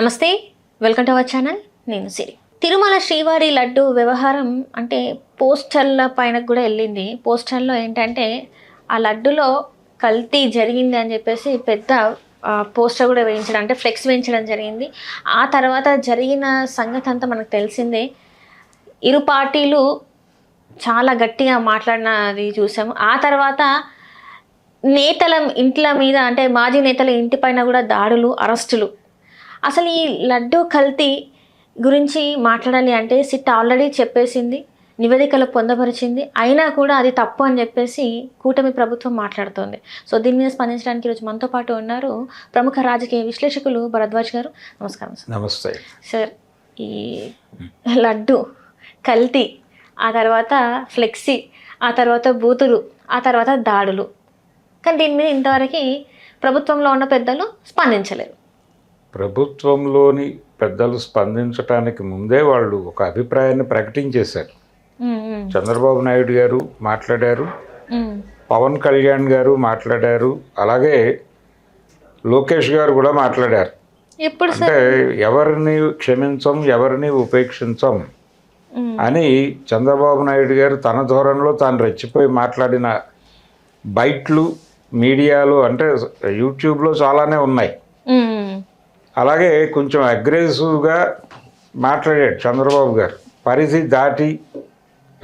నమస్తే, welcome to our channel. నేను సిరి. తిరుమల శ్రీవారి లడ్డు వ్యవహారం అంటే పోస్టర్ల పైన కూడా వెళ్ళింది. పోస్టర్లో ఏంటంటే ఆ లడ్డులో కల్తీ జరిగింది అని చెప్పేసి పెద్ద పోస్టర్ కూడా వేయించడం, అంటే ఫ్లెక్స్ వేయించడం జరిగింది. ఆ తర్వాత జరిగిన సంగతి అంతా మనకు తెలిసిందే. ఇరు పార్టీలు చాలా గట్టిగా మాట్లాడినది చూసాము. ఆ తర్వాత నేతల ఇంట్ల మీద, అంటే మాజీ నేతల ఇంటిపైన కూడా దాడులు, అరెస్టులు. అసలు ఈ లడ్డు కల్తీ గురించి మాట్లాడాలి అంటే సిట్ ఆల్రెడీ చెప్పేసింది, నివేదికలు పొందపరిచింది. అయినా కూడా అది తప్పు అని చెప్పేసి కూటమి ప్రభుత్వం మాట్లాడుతోంది. సో దీని మీద స్పందించడానికి ఈరోజు మనతో పాటు ఉన్నారు ప్రముఖ రాజకీయ విశ్లేషకులు భరద్వాజ్ గారు. నమస్కారం సార్. నమస్తే సార్. ఈ లడ్డు కల్తీ, ఆ తర్వాత ఫ్లెక్సీ, ఆ తర్వాత బూతులు, ఆ తర్వాత దాడులు, కానీ దీని మీద ఇంతవరకు ప్రభుత్వంలో ఉన్న పెద్దలు స్పందించలేరు. ప్రభుత్వంలోని పెద్దలు స్పందించడానికి ముందే వాళ్ళు ఒక అభిప్రాయాన్ని ప్రకటించేశారు. చంద్రబాబు నాయుడు గారు మాట్లాడారు, పవన్ కళ్యాణ్ గారు మాట్లాడారు, అలాగే లోకేష్ గారు కూడా మాట్లాడారు. అంటే ఎవరిని క్షమించం, ఎవరిని ఉపేక్షించం అని చంద్రబాబు నాయుడు గారు తన ధోరణిలో తాను రెచ్చిపోయి మాట్లాడిన బైట్లు మీడియాలో, అంటే యూట్యూబ్లో చాలానే ఉన్నాయి. అలాగే కొంచెం అగ్రెసివ్గా మాట్లాడాడు చంద్రబాబు గారు. పరిధి దాటి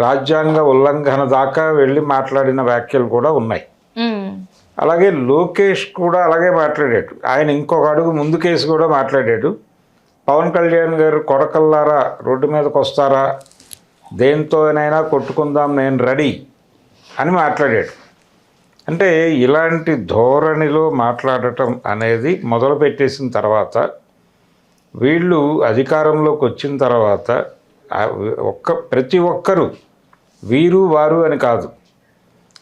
రాజ్యాంగ ఉల్లంఘన దాకా వెళ్ళి మాట్లాడిన వ్యాఖ్యలు కూడా ఉన్నాయి. అలాగే లోకేష్ కూడా అలాగే మాట్లాడాడు. ఆయన ఇంకొక అడుగు ముందుకేసి కూడా మాట్లాడాడు. పవన్ కళ్యాణ్ గారు కొడకల్లారా రోడ్డు మీదకి వస్తారా, దేంతోనైనా కొట్టుకుందాం, నేను రెడీ అని మాట్లాడాడు. అంటే ఇలాంటి ధోరణిలో మాట్లాడటం అనేది మొదలుపెట్టేసిన తర్వాత, వీళ్ళు అధికారంలోకి వచ్చిన తర్వాత ప్రతి ఒక్కరూ వీరు వారు అని కాదు,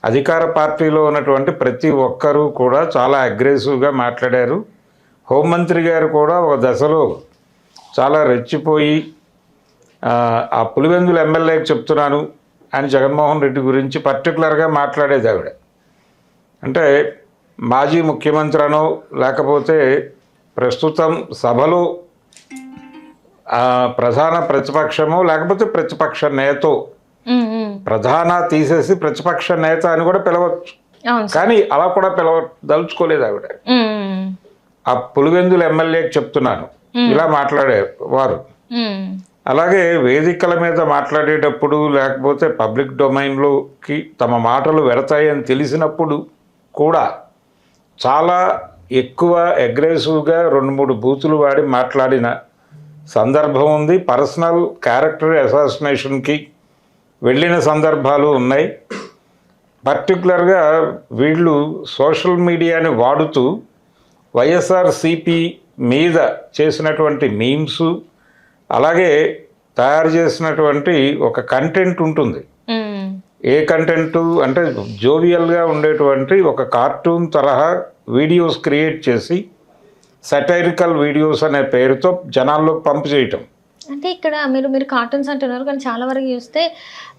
అధికార పార్టీలో ఉన్నటువంటి ప్రతి ఒక్కరూ కూడా చాలా అగ్రెసివ్గా మాట్లాడారు. హోంమంత్రి గారు కూడా ఒక దశలో చాలా రెచ్చిపోయి ఆ పులివెందుల ఎమ్మెల్యేకి చెప్తున్నాను అని జగన్మోహన్ రెడ్డి గురించి పర్టికులర్గా మాట్లాడేది ఆవిడ. అంటే మాజీ ముఖ్యమంత్రి అనో, లేకపోతే ప్రస్తుతం సభలో ప్రధాన ప్రతిపక్షమో, లేకపోతే ప్రతిపక్ష నేతో, ప్రధాన తీసేసి ప్రతిపక్ష నేత అని కూడా పిలవచ్చు. కానీ అలా కూడా పిలవదలుచుకోలేదు ఆవిడ. ఆ పులివెందుల ఎమ్మెల్యేకి చెప్తున్నాను ఇలా మాట్లాడేవారు. అలాగే వేదికల మీద మాట్లాడేటప్పుడు, లేకపోతే పబ్లిక్ డొమైన్లోకి తమ మాటలు వెడతాయని తెలిసినప్పుడు కూడా చాలా ఎక్కువ అగ్రెసివ్గా 2-3 బూతులు వాడి మాట్లాడిన సందర్భం ఉంది. పర్సనల్ క్యారెక్టర్ అసాసినేషన్కి వెళ్ళిన సందర్భాలు ఉన్నాయి. పర్టికులర్గా వీళ్ళు సోషల్ మీడియాని వాడుతూ వైఎస్ఆర్సీపీ మీద చేసినటువంటి మీమ్స్, అలాగే తయారు చేసినటువంటి ఒక కంటెంట్ ఉంటుంది. ఏ కంటెంట్ అంటే జోవియల్గా ఉండేటువంటి ఒక కార్టూన్ తరహా వీడియోస్ క్రియేట్ చేసి సటైరికల్ వీడియోస్ అనే పేరుతో జనాల్లోకి పంపు చేయటం. అంటే ఇక్కడ మీరు కార్టూన్స్ అంటున్నారు, కానీ చాలా వరకు చూస్తే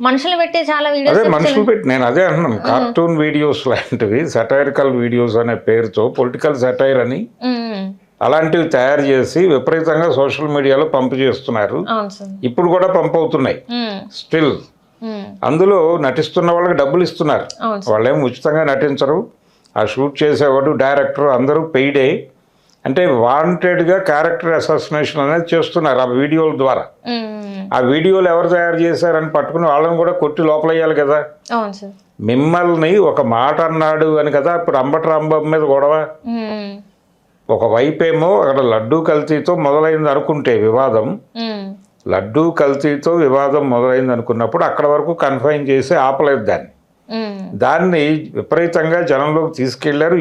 మనుషులు పెట్టే చాలా వీడియోస్. అదే మనుషులు పెట్టి, నేను అదే అంటున్నాను, కార్టూన్ వీడియోస్ లాంటివి సటైరికల్ వీడియోస్ అనే పేరుతో పొలిటికల్ సటైర్ అని అలాంటివి తయారు చేసి విపరీతంగా సోషల్ మీడియాలో పంపు చేస్తున్నారు. ఇప్పుడు కూడా పంపు అవుతున్నాయి స్టిల్. అందులో నటిస్తున్న వాళ్ళకి డబ్బులు ఇస్తున్నారు. వాళ్ళేం ఉచితంగా నటించరు. ఆ షూట్ చేసేవాడు, డైరెక్టర్ అందరూ పెయిడే. అంటే వాంటెడ్గా క్యారెక్టర్ అసాసినేషన్ అనేది చేస్తున్నారు ఆ వీడియోల ద్వారా. ఆ వీడియోలు ఎవరు తయారు చేశారని పట్టుకుని వాళ్ళని కూడా కొట్టి లోపలయ్యాలి కదా. మిమ్మల్ని ఒక మాట అన్నాడు అని కదా ఇప్పుడు అంబటి రాంబాబు మీద గొడవ. ఒకవైపేమో అక్కడ లడ్డూ కల్తీతో మొదలైంది అనుకుంటే వివాదం, లడ్డూ కల్తీతో వివాదం మొదలైంది అనుకున్నప్పుడు అక్కడ వరకు కన్ఫైన్ చేసి ఆపలేదు దాన్ని విపరీతంగా జనంలోకి తీసుకెళ్లారు.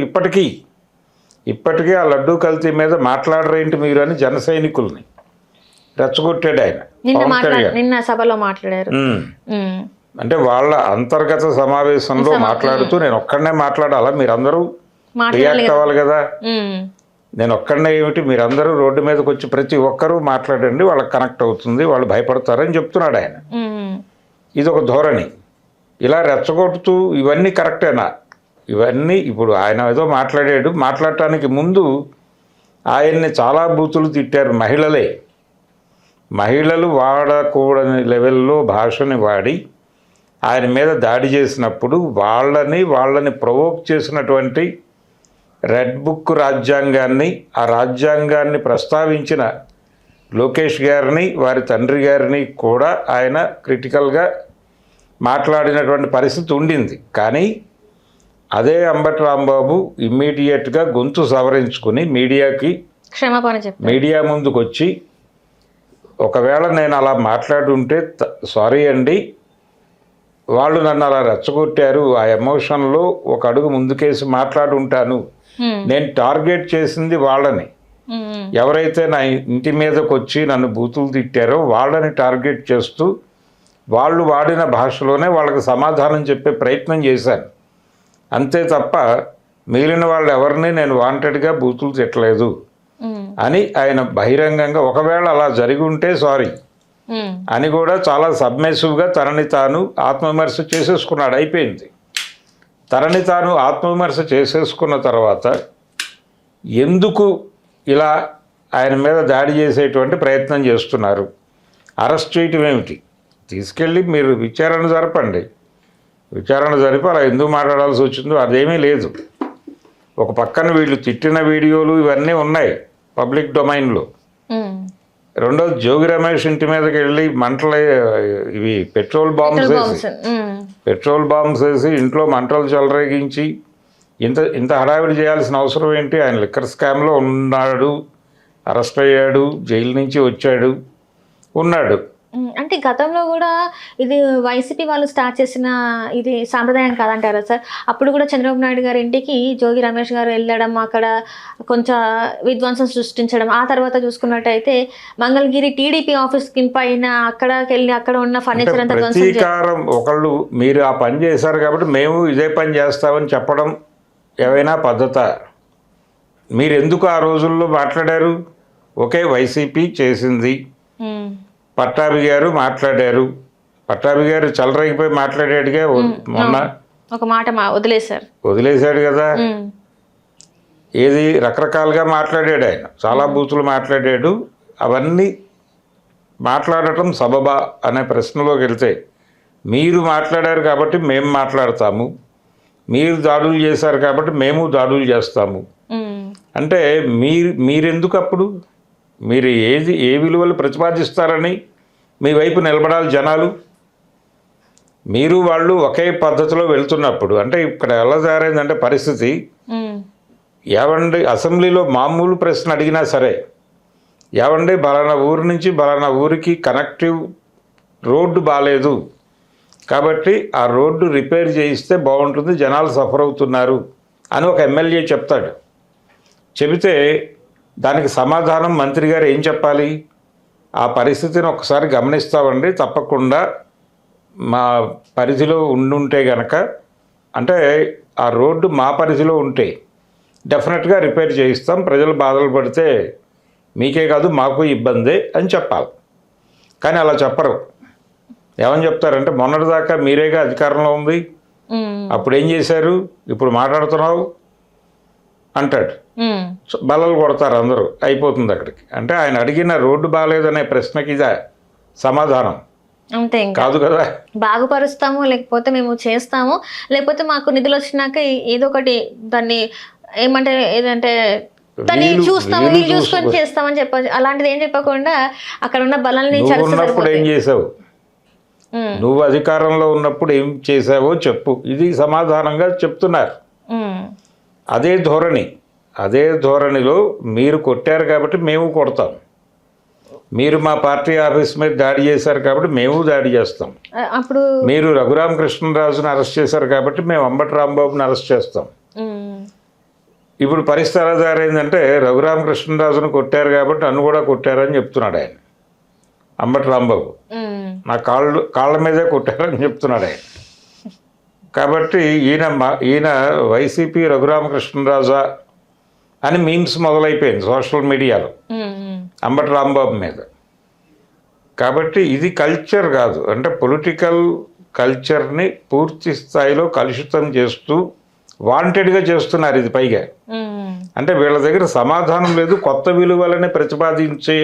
ఇప్పటికీ ఆ లడ్డూ కల్తీ మీద మాట్లాడరేంటి మీరు అని జన సైనికుల్ని రెచ్చగొట్టాడు ఆయన. నిన్న సభలో మాట్లాడారు. అంటే వాళ్ళ అంతర్గత సమావేశంలో మాట్లాడుతూ నేను ఒక్కడనే మాట్లాడాలా, మీరందరూ రియాక్ట్ అవ్వాలి కదా, నేను ఒక్కడనే ఏమిటి, మీరందరూ రోడ్డు మీదకి వచ్చి ప్రతి ఒక్కరూ మాట్లాడండి, వాళ్ళకి కనెక్ట్ అవుతుంది, వాళ్ళు భయపడతారని చెప్తున్నాడు ఆయన. ఇది ఒక ధోరణి. ఇలా రెచ్చగొట్టుతూ ఇవన్నీ కరెక్టేనా? ఇవన్నీ ఇప్పుడు ఆయన ఏదో మాట్లాడాడు, మాట్లాడటానికి ముందు ఆయన్ని చాలా బూతులు తిట్టారు మహిళలు వాడకూడని లెవెల్లో భాషని వాడి ఆయన మీద దాడి చేసినప్పుడు వాళ్ళని ప్రొవోక్ చేసినటువంటి రెడ్ బుక్ రాజ్యాంగాన్ని, ఆ రాజ్యాంగాన్ని ప్రస్తావించిన లోకేష్ గారిని, వారి తండ్రి గారిని కూడా ఆయన క్రిటికల్గా మాట్లాడినటువంటి పరిస్థితి ఉండింది. కానీ అదే అంబటి రాంబాబు ఇమ్మీడియట్గా గొంతు సవరించుకుని క్షమాపణ చెప్పి మీడియా ముందుకు వచ్చి, ఒకవేళ నేను అలా మాట్లాడుంటే సారీ అండి, వాళ్ళు నన్ను అలా రెచ్చగొట్టారు, ఆ ఎమోషన్లో ఒక అడుగు ముందుకేసి మాట్లాడుంటాను, నేను టార్గెట్ చేసింది వాళ్ళని, ఎవరైతే నా ఇంటి మీదకి వచ్చి నన్ను బూతులు తిట్టారో వాళ్ళని టార్గెట్ చేస్తూ వాళ్ళు వాడిన భాషలోనే వాళ్ళకి సమాధానం చెప్పే ప్రయత్నం చేశాను. అంతే తప్ప మిగిలిన వాళ్ళు ఎవరిని నేను వాంటెడ్గా బూతులు తిట్టలేదు అని ఆయన బహిరంగంగా, ఒకవేళ అలా జరిగి ఉంటే సారీ అని కూడా చాలా సబ్మెసివ్గా తనని తాను ఆత్మవిమర్శ చేసేసుకున్నాడు. అయిపోయింది. తనని తాను ఆత్మవిమర్శ చేసేసుకున్న తర్వాత ఎందుకు ఇలా ఆయన మీద దాడి చేసేటువంటి ప్రయత్నం చేస్తున్నారు, అరెస్ట్ చేయటం ఏమిటి, తీసుకెళ్ళి మీరు విచారణ జరపండి, విచారణ జరిపి అలా ఎందుకు మాట్లాడాల్సి వచ్చిందో అదేమీ లేదు. ఒక పక్కన వీళ్ళు తిట్టిన వీడియోలు ఇవన్నీ ఉన్నాయి పబ్లిక్ డొమైన్లో. రెండోది జోగి రమేష్ ఇంటి మీదకి వెళ్ళి ఇవి పెట్రోల్ బాంబ్స్ వేసి ఇంట్లో మంటలు చెలరేగించి ఇంత హడావిడి చేయాల్సిన అవసరం ఏంటి? ఆయన లిక్కర్ స్కామ్లో ఉన్నాడు, అరెస్ట్ అయ్యాడు, జైలు నుంచి వచ్చాడు, ఉన్నాడు. అంటే గతంలో కూడా ఇది వైసీపీ వాళ్ళు స్టార్ట్ చేసిన ఇది సాంప్రదాయం కాదంటారా సార్? అప్పుడు కూడా చంద్రబాబు నాయుడు గారి ఇంటికి జోగి రమేష్ గారు వెళ్ళడం, అక్కడ కొంచెం విధ్వంసం సృష్టించడం, ఆ తర్వాత చూసుకున్నట్టయితే మంగళగిరి టీడీపీ ఆఫీస్ పైన అక్కడికి వెళ్ళి అక్కడ ఉన్న ఫర్నిచర్ అంతా ప్రతీకారం. ఒకళ్ళు మీరు ఆ పని చేశారు కాబట్టి మేము ఇదే పని చేస్తామని చెప్పడం ఏవైనా పద్ధత? మీరు ఎందుకు ఆ రోజుల్లో మాట్లాడారు? ఓకే, వైసీపీ చేసింది, పట్టాభి గారు మాట్లాడారు, పట్టాభి గారు చలరైపోయి మాట్లాడాడుగా మొన్న, ఒక మాట వదిలేశాడు కదా. ఏది రకరకాలుగా మాట్లాడాడు ఆయన, చాలా బూతులు మాట్లాడాడు. అవన్నీ మాట్లాడటం సబబా అనే ప్రశ్నలోకి వెళ్తే, మీరు మాట్లాడారు కాబట్టి మేము మాట్లాడతాము, మీరు దాడులు చేశారు కాబట్టి మేము దాడులు చేస్తాము అంటే మీరెందుకు అప్పుడు మీరు ఏ విలువలు ప్రతిపాదిస్తారని మీ వైపు నిలబడాలి జనాలు? మీరు వాళ్ళు ఒకే పద్ధతిలో వెళ్తున్నప్పుడు, అంటే ఇక్కడ ఎలా జారైందంటే పరిస్థితి, ఏవండి అసెంబ్లీలో మామూలు ప్రశ్న అడిగినా సరే, ఏవండి బలానా ఊరు నుంచి బలానా ఊరికి కనెక్టివ్ రోడ్డు బాగాలేదు కాబట్టి ఆ రోడ్డు రిపేర్ చేయిస్తే బాగుంటుంది, జనాలు సఫర్ అవుతున్నారు అని ఒక ఎమ్మెల్యే చెప్తాడు. చెబితే దానికి సమాధానం మంత్రి గారు ఏం చెప్పాలి? ఆ పరిస్థితిని ఒకసారి గమనిస్తామండి, తప్పకుండా మా పరిధిలో ఉండుంటే గనక, అంటే ఆ రోడ్డు మా పరిధిలో ఉంటే డెఫినెట్గా రిపేర్ చేయిస్తాం, ప్రజలు బాధలు పడితే మీకే కాదు మాకు ఇబ్బందే అని చెప్పాలి. కానీ అలా చెప్పరు. ఏమని చెప్తారంటే, మొన్నటిదాకా మీరేగా అధికారంలో ఉంది, అప్పుడు ఏం చేశారు, ఇప్పుడు మాట్లాడుతున్నావు అంటాడు. బల్లలు కొడతారు అందరూ, అయిపోతుంది అక్కడికి. అంటే ఆయన అడిగిన రోడ్డు బాగాలేదనే ప్రశ్నకి ఇదా సమాధానం? అంతే కాదు కదా. బాగుపరుస్తాము, లేకపోతే మేము చేస్తాము, లేకపోతే మాకు నిధులు వచ్చినాక ఏదో ఒకటి దాన్ని ఏదంటే దాన్ని చూసుకొని చేస్తామని చెప్పచ్చు. అలాంటిది ఏం చెప్పకుండా అక్కడ ఉన్న బలాన్ని ఉన్నప్పుడు ఏం చేసావు, నువ్వు అధికారంలో ఉన్నప్పుడు ఏం చేసావో చెప్పు, ఇది సమాధానంగా చెప్తున్నారు. అదే ధోరణిలో మీరు కొట్టారు కాబట్టి మేము కొడతాం, మీరు మా పార్టీ ఆఫీస్ మీద దాడి చేశారు కాబట్టి మేము దాడి చేస్తాం, అప్పుడు మీరు రఘురామకృష్ణరాజుని అరెస్ట్ చేశారు కాబట్టి మేము అంబటి రాంబాబుని అరెస్ట్ చేస్తాం. ఇప్పుడు పరిస్థితి ఎలా జారైందంటే, రఘురామకృష్ణరాజును కొట్టారు కాబట్టి నన్ను కూడా కొట్టారని చెప్తున్నాడు ఆయన, అంబటి రాంబాబు. నా కాళ్ళ మీదే కొట్టారని చెప్తున్నాడు ఆయన. కాబట్టి ఈయన వైసీపీ రఘురామకృష్ణరాజా అని మీమ్స్ మొదలైపోయింది సోషల్ మీడియాలో అంబటి రాంబాబు మీద. కాబట్టి ఇది కల్చర్ కాదు, అంటే పొలిటికల్ కల్చర్ని పూర్తి స్థాయిలో కలుషితం చేస్తూ వాంటెడ్గా చేస్తున్నారు ఇది. పైగా అంటే వీళ్ళ దగ్గర సమాధానం లేదు, కొత్త విలువలని ప్రతిపాదించే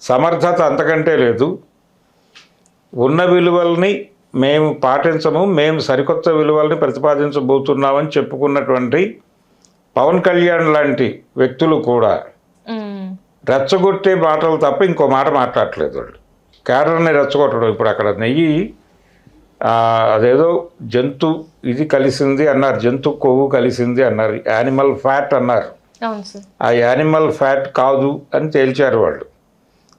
సమర్థత అంతకంటే లేదు. ఉన్న విలువల్ని మేము పాటించము, మేము సరికొత్త విలువల్ని ప్రతిపాదించబోతున్నామని చెప్పుకున్నటువంటి పవన్ కళ్యాణ్ లాంటి వ్యక్తులు కూడా రెచ్చగొట్టే మాటలు తప్ప ఇంకో మాట మాట్లాడట్లేదు. వాళ్ళు క్యాడర్ని రెచ్చగొట్టడం. ఇప్పుడు అక్కడ నెయ్యి అదేదో జంతు ఇది కలిసింది అన్నారు, జంతు కొవ్వు కలిసింది అన్నారు, యానిమల్ ఫ్యాట్ అన్నారు. ఆ యానిమల్ ఫ్యాట్ కాదు అని తేల్చారు వాళ్ళు.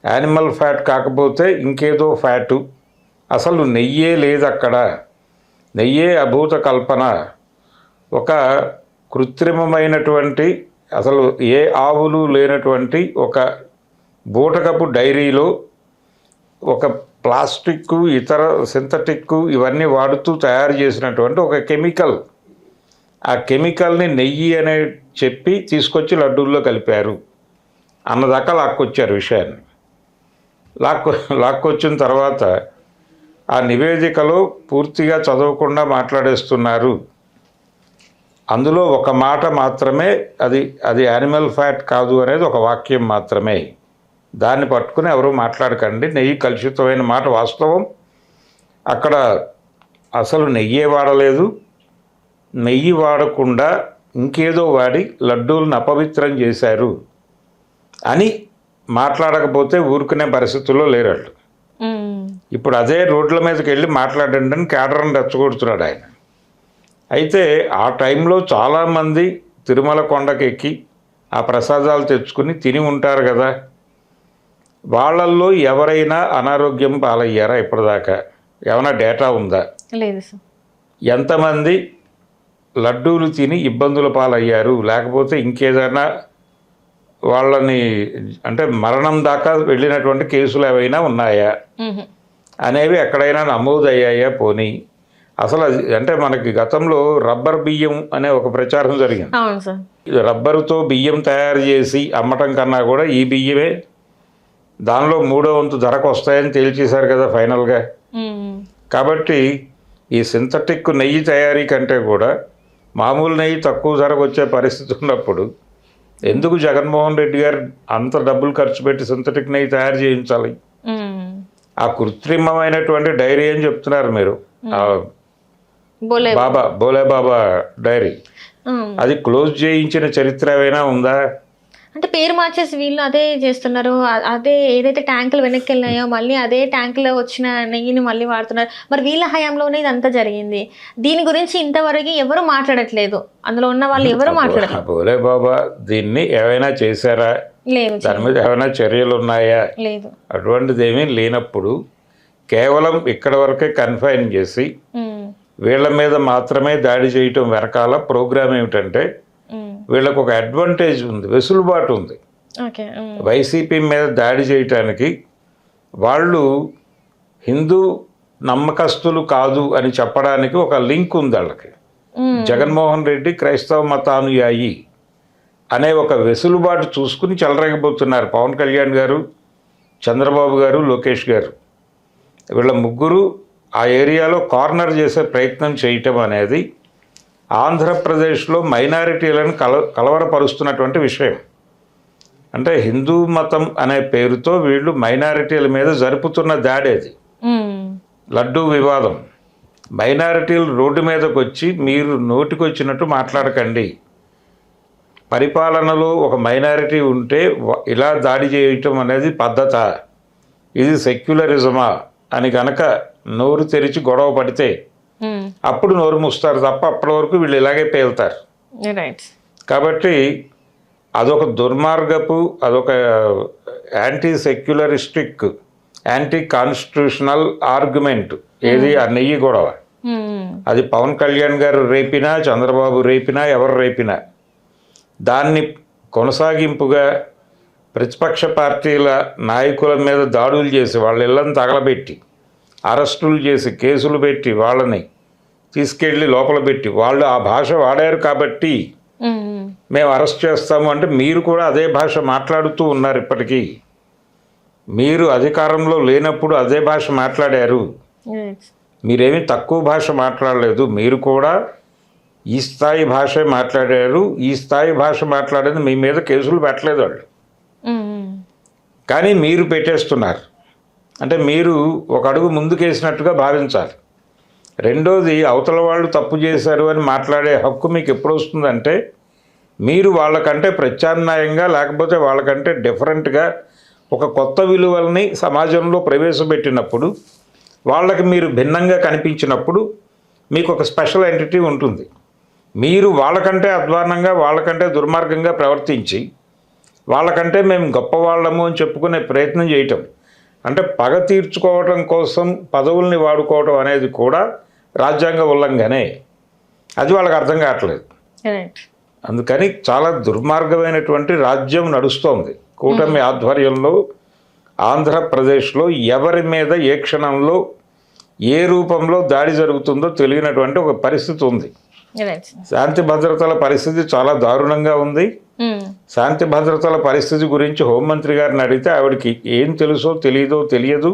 యానిమల్ ఫ్యాట్ కాకపోతే ఇంకేదో ఫ్యాటు, అసలు నెయ్యే లేదు అక్కడ, నెయ్యే అభూత కల్పన, ఒక కృత్రిమమైనటువంటి అసలు ఏ ఆవులు లేనటువంటి ఒక బూటకపు డైరీలో ఒక ప్లాస్టిక్ ఇతర సింథటిక్ ఇవన్నీ వాడుతూ తయారు చేసినటువంటి ఒక కెమికల్, ఆ కెమికల్ని నెయ్యి అనే చెప్పి తీసుకొచ్చి లడ్డూల్లో కలిపారు అన్నదాకా లాక్కొచ్చారు విషయాన్ని. లాక్కొచ్చిన తర్వాత ఆ నివేదికలో పూర్తిగా చదవకుండా మాట్లాడేస్తున్నారు. అందులో ఒక మాట మాత్రమే, అది యానిమల్ ఫ్యాట్ కాదు అనేది ఒక వాక్యం మాత్రమే. దాన్ని పట్టుకుని ఎవరు మాట్లాడకండి, నెయ్యి కలుషితమైన మాట వాస్తవం. అక్కడ అసలు నెయ్యే వాడలేదు, నెయ్యి వాడకుండా ఇంకేదో వాడి లడ్డూలను అపవిత్రం చేశారు అని మాట్లాడకపోతే ఊరుకునే పరిస్థితుల్లో లేరాళ్ళు. ఇప్పుడు అదే రోడ్ల మీదకి వెళ్ళి మాట్లాడండి అని క్యాడర్ని రెచ్చగొడుతున్నాడు ఆయన. అయితే ఆ టైంలో చాలామంది తిరుమల కొండకెక్కి ఆ ప్రసాదాలు తెచ్చుకుని తిని ఉంటారు కదా, వాళ్ళల్లో ఎవరైనా అనారోగ్యం పాలయ్యారా ఇప్పటిదాకా? ఏమైనా డేటా ఉందా? లేదు సార్. ఎంతమంది లడ్డూలు తిని ఇబ్బందుల పాలయ్యారు, లేకపోతే ఇంకేదైనా వాళ్ళని అంటే మరణం దాకా వెళ్ళినటువంటి కేసులు ఏవైనా ఉన్నాయా అనేవి ఎక్కడైనా నమోదయ్యాయా? పోనీ అసలు అది అంటే మనకి గతంలో రబ్బర్ బియ్యం అనే ఒక ప్రచారం జరిగింది. రబ్బరుతో బియ్యం తయారు చేసి అమ్మటం కన్నా కూడా ఈ బియ్యమే దానిలో 3వ వంతు ధరకు వస్తాయని తేల్చేశారు కదా ఫైనల్గా. కాబట్టి ఈ సింథటిక్ నెయ్యి తయారీ కంటే కూడా మామూలు నెయ్యి తక్కువ ధరకు వచ్చే పరిస్థితి ఉన్నప్పుడు ఎందుకు జగన్మోహన్ రెడ్డి గారు అంత డబ్బులు ఖర్చు పెట్టి సింథటిక్ నెయ్యి తయారు చేయించాలి? ఆ కృత్రిమమైనటువంటి డైరీ అని చెప్తున్నారు మీరు, బోలే బాబా డైరీ, అది క్లోజ్ చేయించిన చరిత్ర ఏమైనా ఉందా? అంటే పేరు మార్చేసి వీళ్ళు అదే చేస్తున్నారు. అదే ఏదైతే ట్యాంకులు వెనక్కి వెళ్ళినాయో మళ్ళీ అదే ట్యాంకులో వచ్చిన నెయ్యిని మళ్ళీ వాడుతున్నారు. మరి వీళ్ళ హయాంలోనే ఇదంతా జరిగింది. దీని గురించి ఇంతవరకు ఎవరు మాట్లాడట్లేదు, అందులో ఉన్న వాళ్ళు ఎవరు మాట్లాడట్లేదు. బోలే బాబా దీన్ని ఏమైనా చేశారా? లేదు. దాని మీద ఏమైనా చర్యలు ఉన్నాయా? లేదు. అటువంటిది ఏమీ లేనప్పుడు కేవలం ఇక్కడ వరకే కన్ఫైన్ చేసి వీళ్ళ మీద మాత్రమే దాడి చేయటం వెనకాల ప్రోగ్రామ్ ఏమిటంటే వీళ్ళకు ఒక అడ్వాంటేజ్ ఉంది, వెసులుబాటు ఉంది. వైసీపీ మీద దాడి చేయటానికి వాళ్ళు హిందూ నమ్మకస్తులు కాదు అని చెప్పడానికి ఒక లింక్ ఉంది వాళ్ళకి. జగన్మోహన్ రెడ్డి క్రైస్తవ మతానుయాయి అనే ఒక వెసులుబాటు చూసుకుని చెలరేగబోతున్నారు పవన్ కళ్యాణ్ గారు, చంద్రబాబు గారు, లోకేష్ గారు. వీళ్ళ ముగ్గురు ఆ ఏరియాలో కార్నర్ చేసే ప్రయత్నం చేయటం అనేది ఆంధ్రప్రదేశ్లో మైనారిటీలను కలవరపరుస్తున్నటువంటి విషయం. అంటే హిందూ మతం అనే పేరుతో వీళ్ళు మైనారిటీల మీద జరుపుతున్న దాడి అది. లడ్డూ వివాదం, మైనారిటీలు రోడ్డు మీదకి వచ్చి మీరు నోటికొచ్చినట్టు మాట్లాడకండి, పరిపాలనలో ఒక మైనారిటీ ఉంటే ఇలా దాడి చేయటం అనేది పద్ధత, ఇది సెక్యులరిజమా అని కనుక నోరు తెరిచి గొడవ పడితే అప్పుడు నోరు మూస్తారు తప్ప అప్పటి వరకు వీళ్ళు ఇలాగే పేలుతారు. కాబట్టి అదొక దుర్మార్గపు, అదొక anti secularistic, anti constitutional argument. ఏది ఆ నెయ్యి గొడవ, అది పవన్ కళ్యాణ్ గారు రేపినా, చంద్రబాబు రేపినా, ఎవరు రేపినా దాన్ని కొనసాగింపుగా ప్రతిపక్ష పార్టీల నాయకుల మీద దాడులు చేసి వాళ్ళ ఇళ్ళని తగలబెట్టి అరెస్టులు చేసి కేసులు పెట్టి వాళ్ళని తీసుకెళ్ళి లోపల పెట్టి వాళ్ళు ఆ భాష వాడారు కాబట్టి మేము అరెస్ట్ చేస్తాము అంటే మీరు కూడా అదే భాష మాట్లాడుతూ ఉన్నారు. ఇప్పటికీ మీరు అధికారంలో లేనప్పుడు అదే భాష మాట్లాడారు, మీరేమీ తక్కువ భాష మాట్లాడలేదు. మీరు కూడా ఈ స్థాయి భాషే మాట్లాడారు, ఈ స్థాయి భాష మాట్లాడేది మీ మీద కేసులు పెట్టలేదు వాళ్ళు, కానీ మీరు పెట్టేస్తున్నారు. అంటే మీరు ఒక అడుగు ముందుకేసినట్టుగా భావించాలి. రెండోది, అవతల వాళ్ళు తప్పు చేశారు అని మాట్లాడే హక్కు మీకు ఎప్పుడు వస్తుందంటే మీరు వాళ్ళకంటే ప్రత్యామ్నాయంగా లేకపోతే వాళ్ళకంటే డిఫరెంట్గా ఒక కొత్త విలువల్ని సమాజంలో ప్రవేశపెట్టినప్పుడు, వాళ్ళకి మీరు భిన్నంగా కనిపించినప్పుడు మీకు ఒక స్పెషల్ ఎంటిటీ ఉంటుంది. మీరు వాళ్ళకంటే అధ్వాన్నంగా వాళ్ళకంటే దుర్మార్గంగా ప్రవర్తించి వాళ్ళకంటే మేము గొప్పవాళ్ళము అని చెప్పుకునే ప్రయత్నం చేయటం, అంటే పగ తీర్చుకోవటం కోసం పదవుల్ని వాడుకోవటం అనేది కూడా రాజ్యాంగ ఉల్లంఘనే. అది వాళ్ళకి అర్థం కావట్లేదు. అందుకని చాలా దుర్మార్గమైనటువంటి రాజ్యం నడుస్తోంది కూటమి ఆధ్వర్యంలో. ఆంధ్రప్రదేశ్లో ఎవరి మీద ఏ క్షణంలో ఏ రూపంలో దాడి జరుగుతుందో తెలియనటువంటి ఒక పరిస్థితి ఉంది. శాంతి భద్రతల పరిస్థితి చాలా దారుణంగా ఉంది. శాంతి భద్రతల పరిస్థితి గురించి హోంమంత్రి గారిని అడిగితే ఆవిడకి ఏం తెలుసో తెలియదు.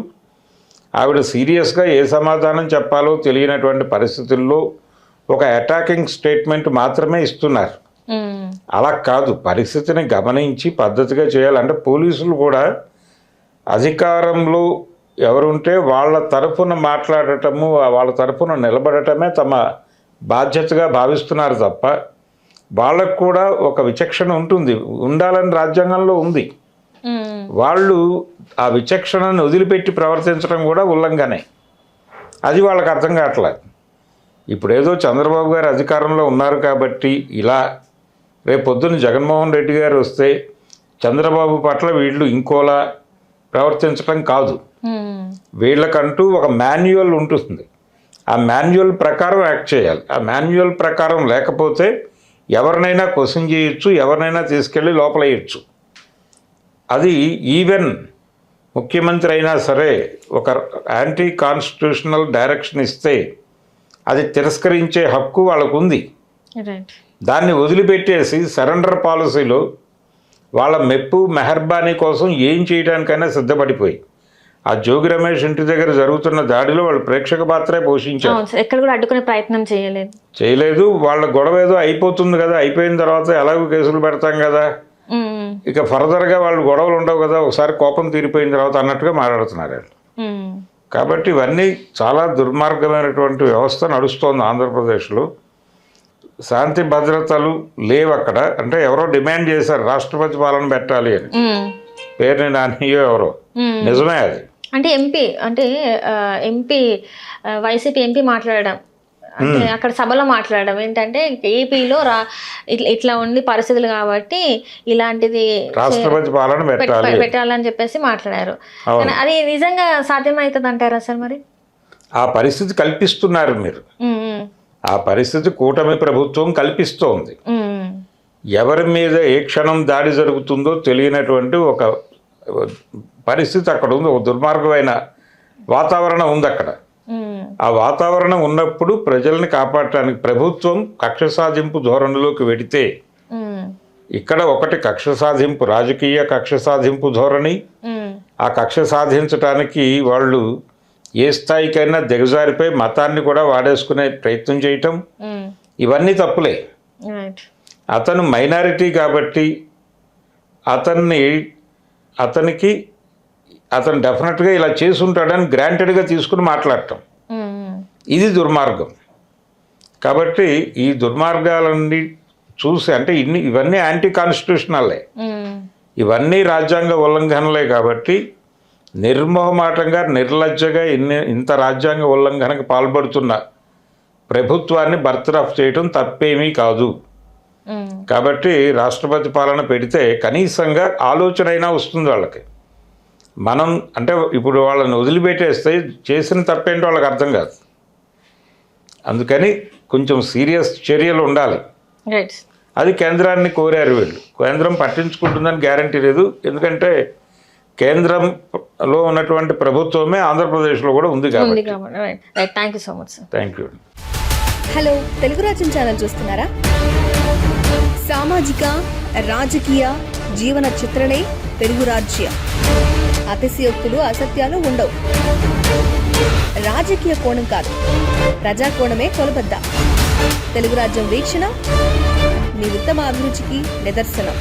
ఆవిడ సీరియస్గా ఏ సమాధానం చెప్పాలో తెలియనటువంటి పరిస్థితుల్లో ఒక అటాకింగ్ స్టేట్మెంట్ మాత్రమే ఇస్తున్నారు. అలా కాదు, పరిస్థితిని గమనించి పద్ధతిగా చేయాలంటే పోలీసులు కూడా అధికారంలో ఎవరుంటే వాళ్ళ తరఫున మాట్లాడటము, వాళ్ళ తరఫున నిలబడటమే తమ బాధ్యతగా భావిస్తున్నారు తప్ప వాళ్ళకు కూడా ఒక విచక్షణ ఉండాలని రాజ్యాంగంలో ఉంది. వాళ్ళు ఆ విచక్షణను వదిలిపెట్టి ప్రవర్తించడం కూడా ఉల్లంఘనే. అది వాళ్ళకి అర్థం కావట్లేదు. ఇప్పుడేదో చంద్రబాబు గారు అధికారంలో ఉన్నారు కాబట్టి ఇలా, రేపొద్దున జగన్మోహన్ రెడ్డి గారు వస్తే చంద్రబాబు పట్ల వీళ్ళు ఇంకోలా ప్రవర్తించడం కాదు. వీళ్ళకంటూ ఒక మాన్యువల్ ఉంటుంది. ఆ మాన్యువల్ ప్రకారం యాక్ట్ చేయాలి. ఆ మాన్యువల్ ప్రకారం లేకపోతే ఎవరినైనా క్వశ్చన్ చేయొచ్చు, ఎవరినైనా తీసుకెళ్ళి లోపలేయచ్చు. అది ఈవెన్ ముఖ్యమంత్రి అయినా సరే ఒక యాంటీ కాన్స్టిట్యూషనల్ డైరెక్షన్ ఇస్తే అది తిరస్కరించే హక్కు వాళ్ళకు ఉంది. దాన్ని వదిలిపెట్టేసి సరెండర్ పాలసీలో వాళ్ళ మెప్పు మెహర్బానీ కోసం ఏం చేయడానికైనా సిద్ధపడిపోయి ఆ జోగి రమేష్ ఇంటి దగ్గర జరుగుతున్న దాడిలో వాళ్ళు ప్రేక్షక పాత్రే పోషించారు. ఎక్కడ కూడా అడ్డుకునే ప్రయత్నం చేయలేదు. వాళ్ళ గొడవ ఏదో అయిపోతుంది కదా, అయిపోయిన తర్వాత ఎలాగో కేసులు పెడతాం కదా, ఇక ఫర్దర్గా వాళ్ళు గొడవలు ఉండవు కదా, ఒకసారి కోపం తీరిపోయిన తర్వాత అన్నట్టుగా మాట్లాడుతున్నారు వాళ్ళు. కాబట్టి ఇవన్నీ చాలా దుర్మార్గమైనటువంటి వ్యవస్థ నడుస్తోంది ఆంధ్రప్రదేశ్లో. శాంతి భద్రతలు లేవు అక్కడ. అంటే ఎవరో డిమాండ్ చేశారు రాష్ట్రపతి పాలన పెట్టాలి అని, పేరుని నానియో ఎవరో, నిజమే అది. అంటే ఎంపీ వైసీపీ ఎంపీ మాట్లాడడం, అంటే అక్కడ సభలో మాట్లాడడం ఏంటంటే ఏపీలో ఇట్లా ఉండి పరిస్థితులు కాబట్టి ఇలాంటిది రాష్ట్రపతి పాలన పెట్టాలని చెప్పేసి మాట్లాడారు. అది నిజంగా సాధ్యమవుతుంది అంటారా సార్? మరి ఆ పరిస్థితి కల్పిస్తున్నారు మీరు. ఆ పరిస్థితి కూటమి ప్రభుత్వం కల్పిస్తోంది. ఎవరి మీద ఏ క్షణం దాడి జరుగుతుందో తెలియనటువంటి ఒక పరిస్థితి అక్కడ ఉంది. ఒక దుర్మార్గమైన వాతావరణం ఉంది అక్కడ. ఆ వాతావరణం ఉన్నప్పుడు ప్రజల్ని కాపాడటానికి ప్రభుత్వం కక్ష సాధింపు ధోరణిలోకి వెడితే, ఇక్కడ ఒకటి కక్ష సాధింపు, రాజకీయ కక్ష సాధింపు ధోరణి. ఆ కక్ష సాధించటానికి వాళ్ళు ఏ స్థాయికైనా దిగజారిపోయి మతాన్ని కూడా వాడేసుకునే ప్రయత్నం చేయటం, ఇవన్నీ తప్పులే. అతను మైనారిటీ కాబట్టి అతను డెఫినెట్గా ఇలా చేసి ఉంటాడని గ్రాంటెడ్గా తీసుకుని మాట్లాడటం, ఇది దుర్మార్గం. కాబట్టి ఈ దుర్మార్గాలన్నీ చూసి, అంటే ఇవన్నీ యాంటీ కాన్స్టిట్యూషనల్లే, ఇవన్నీ రాజ్యాంగ ఉల్లంఘనలే. కాబట్టి నిర్మోహమాటంగా నిర్లజ్జగా ఇంత రాజ్యాంగ ఉల్లంఘనకు పాల్పడుతున్న ప్రభుత్వాన్ని బర్తరఫ్ చేయటం తప్పేమీ కాదు. కాబట్టి రాష్ట్రపతి పాలన పెడితే కనీసంగా ఆలోచన అయినా వస్తుంది వాళ్ళకి. మనం అంటే ఇప్పుడు వాళ్ళని వదిలిపెట్టేస్తే చేసిన తప్పేంటో వాళ్ళకి అర్థం కాదు. అందుకని కొంచెం సీరియస్ చర్యలు ఉండాలి. అది కేంద్రాన్ని కోరారు వీళ్ళు. కేంద్రం పట్టించుకుంటుందని గ్యారంటీ లేదు, ఎందుకంటే కేంద్రంలో ఉన్నటువంటి ప్రభుత్వమే ఆంధ్రప్రదేశ్లో కూడా ఉంది కాబట్టి. Thank you so much sir. Thank you. Hello, Telugu రాజ్యం ఛానల్ చూస్తున్నారా? సామాజిక రాజకీయ జీవన చిత్రణే తెలుగు రాజ్యం. అతిశయోక్తులు అసత్యాలు ఉండవు. రాజకీయ కోణం కాదు, ప్రజా కోణమే కొలబద్ద. తెలుగు రాజ్యం వీక్షణ మీ ఉత్తమ అభిరుచికి నిదర్శనం.